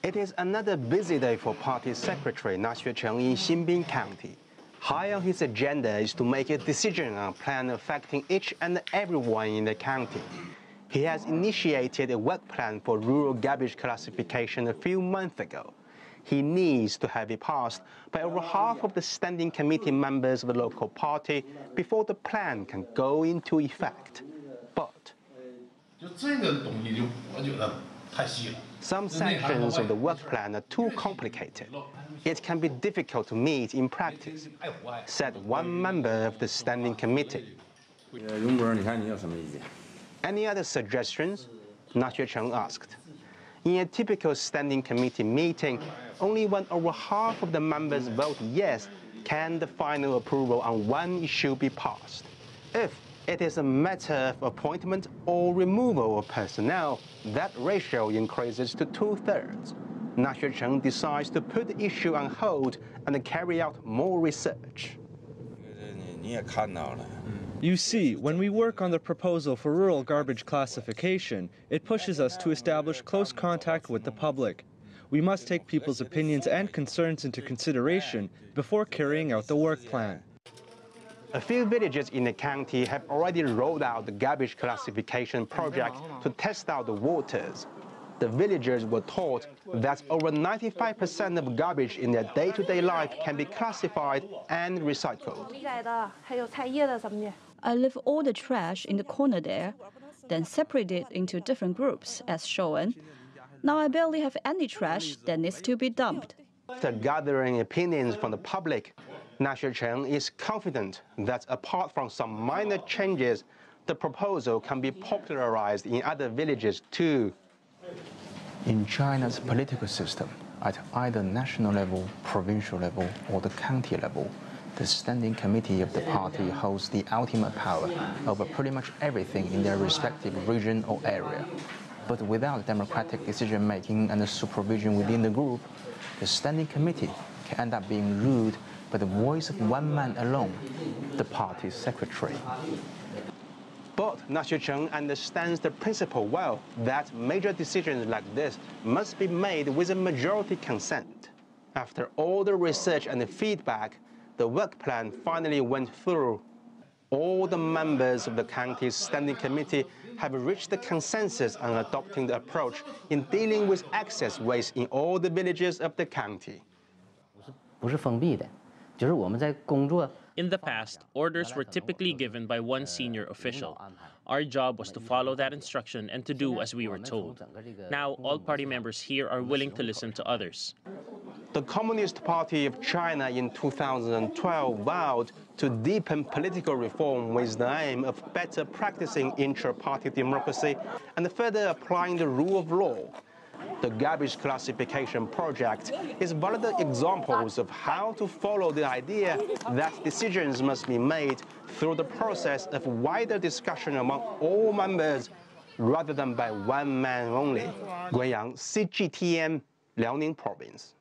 It is another busy day for Party Secretary Na Xuecheng in Xinbin County. High on his agenda is to make a decision on a plan affecting each and everyone in the county. He has initiated a work plan for rural garbage classification a few months ago. He needs to have it passed by over half of the standing committee members of the local party before the plan can go into effect. But some sections of the work plan are too complicated. It can be difficult to meet in practice, said one member of the standing committee. Any other suggestions? Na Xuecheng asked. In a typical standing committee meeting, only when over half of the members vote yes can the final approval on one issue be passed. If it is a matter of appointment or removal of personnel, that ratio increases to 2/3. Na Xuecheng decides to put the issue on hold and carry out more research. You see, when we work on the proposal for rural garbage classification, it pushes us to establish close contact with the public. We must take people's opinions and concerns into consideration before carrying out the work plan. A few villages in the county have already rolled out the garbage classification project to test out the waters. The villagers were taught that over 95% of garbage in their day-to-day life can be classified and recycled. I leave all the trash in the corner there, then separate it into different groups, as shown. Now I barely have any trash that needs to be dumped. After gathering opinions from the public, Na Xuecheng is confident that apart from some minor changes, the proposal can be popularized in other villages too. In China's political system, at either national level, provincial level, or the county level, the standing committee of the party holds the ultimate power over pretty much everything in their respective region or area. But without democratic decision-making and supervision within the group, the standing committee can end up being ruled by the voice of one man alone, the party secretary. But Na Xuecheng understands the principle well, that major decisions like this must be made with a majority consent. After all the research and the feedback, the work plan finally went through. All the members of the county's standing committee have reached a consensus on adopting the approach in dealing with excess waste in all the villages of the county. In the past, orders were typically given by one senior official. Our job was to follow that instruction and to do as we were told. Now, all party members here are willing to listen to others. The Communist Party of China in 2012 vowed to deepen political reform with the aim of better practicing intra-party democracy and further applying the rule of law. The garbage classification project is one of the examples of how to follow the idea that decisions must be made through the process of wider discussion among all members rather than by one man only. Guiyang, CGTN, Liaoning Province.